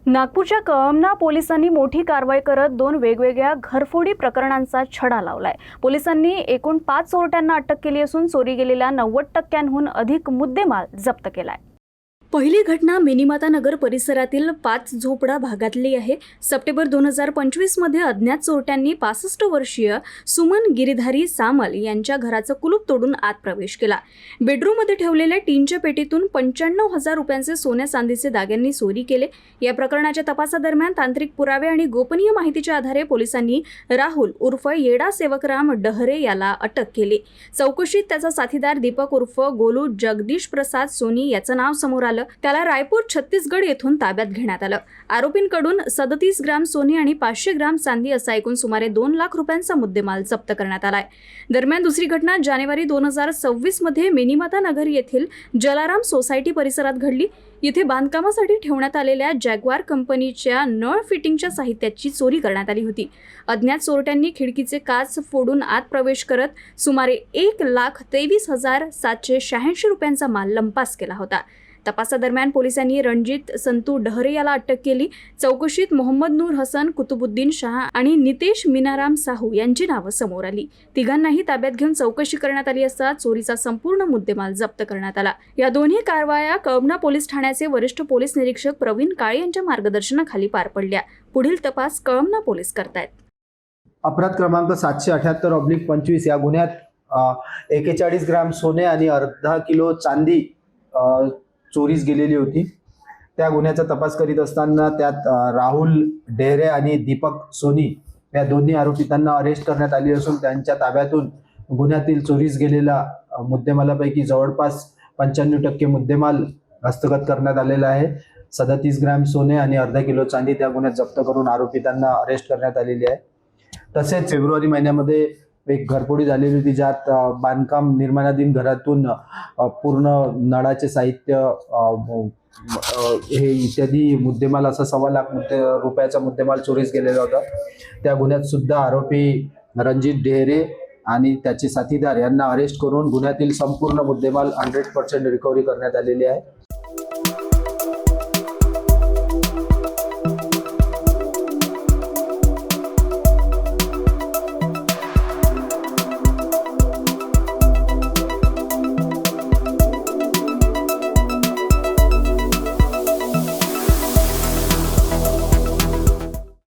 नागपूरच्या कळमना पोलिसांनी मोठी कारवाई करत 2 वेगवेगळ्या घरफोडी प्रकरणांचा छडा लावलाय। पोलिसांनी एकूण 5 चोरट्यांना अटक केली असून चोरी गेलेल्या 90% अधिक मुद्देमाल जप्त केलाय। पहिली घटना मिनीमाता नगर परिसरातील 5 झोपडा भागातली आहे। सप्टेंबर 2025 मध्ये अज्ञात चोरट्यांनी 65 वर्षीय सुमन गिरीधारी सामल यांच्या घराचं कुलूप तोडून आत प्रवेश केला। बेडरूममध्ये ठेवलेल्या टीनच्या पेटीतून 95,000 रुपयांचे सोन्या चांदीचे दागिने चोरी केले। या प्रकरणाच्या तपासादरम्यान तांत्रिक पुरावे आणि गोपनीय माहितीच्या आधारे पोलिसांनी राहुल उर्फ येडा सेवकराम डहरे याला अटक केली। चौकशीत त्याचा साथीदार दीपक उर्फ गोलू जगदीश प्रसाद सोनी याचं नाव समोर आलं। त्याला रायपूर छत्तीसगड येथून ताब्यात घेण्यात आलं। आरोपींकडून 37 ग्राम सोने आणि 500 ग्राम चांदी असा एकूण सुमारे 2 लाख रुपयांचा मुद्देमाल जप्त करण्यात आलाय। दरम्यान दुसरी घटना जानेवारी 2026 मध्ये मिनीमाता नगर येथील जलाराम सोसायटी परिसरात घडली। येथे बांधकामासाठी ठेवण्यात आलेल्या जॅग्वार कंपनीच्या नळ फिटिंगच्या साहित्याची चोरी करण्यात आली होती। अज्ञात चोरट्यांनी खिडकीचे काच फोडून आत प्रवेश करत सुमारे 1,23,786 रुपयांचा माल लंपास केला होता। तपासादरम्यान पोलिसांनी रणजित संतू डहरे याला अटक केली। चौकशीत मोहम्मद नूर हसन, कुतुबुद्दीन शाह आणि नितेश मीनाराम साहू यांची नावं समोर आली। तिघांनाही ताब्यात घेऊन चौकशी करण्यात आली असता चोरीचा संपूर्ण मुद्देमाल जप्त करण्यात आला। या दोन्ही कारवाया कळमना पोलीस ठाण्याचे वरिष्ठ पोलीस निरीक्षक प्रवीण काळे यांच्या मार्गदर्शनाखाली पार पडल्या। पुढील तपास कळमना पोलीस करतायत। अपराध क्रमांक 778/25 या गुन्ह्यात 41 ग्राम सोने आणि अर्धा किलो चांदी चोरीस गेलेली होती। त्या गुन्ह्याचा तपास करीत असताना त्यात राहुल डेहरे आणि दीपक सोनी या दोन्ही आरोपितांना अरेस्ट करण्यात आली असून त्यांच्या ताब्यातून गुन्ह्यातील चोरीस गेलेला मुद्देमालापैकी जवळपास 95% मुद्देमाल हस्तगत करण्यात आलेला आहे। 37 ग्राम सोने आणि अर्धा किलो चांदी त्या गुन्ह्यात जप्त करून आरोपितांना अरेस्ट करण्यात आलेली आहे। तसेच फेब्रुवारी महिन्यामध्ये एक घरफोडी झालेली होती, ज्यात बांधकाम निर्माणाधीन घरातून पूर्ण नळाचे साहित्य हे इत्यादी मुद्देमाल असा 1.25 लाख रुपयाचा मुद्देमाल चोरीस गेलेला होता। त्या गुन्ह्यात सुद्धा आरोपी रणजित डेहरे आणि त्याचे साथीदार यांना अरेस्ट करून गुन्ह्यातील संपूर्ण मुद्देमाल 100% रिकव्हरी करण्यात आलेली आहे।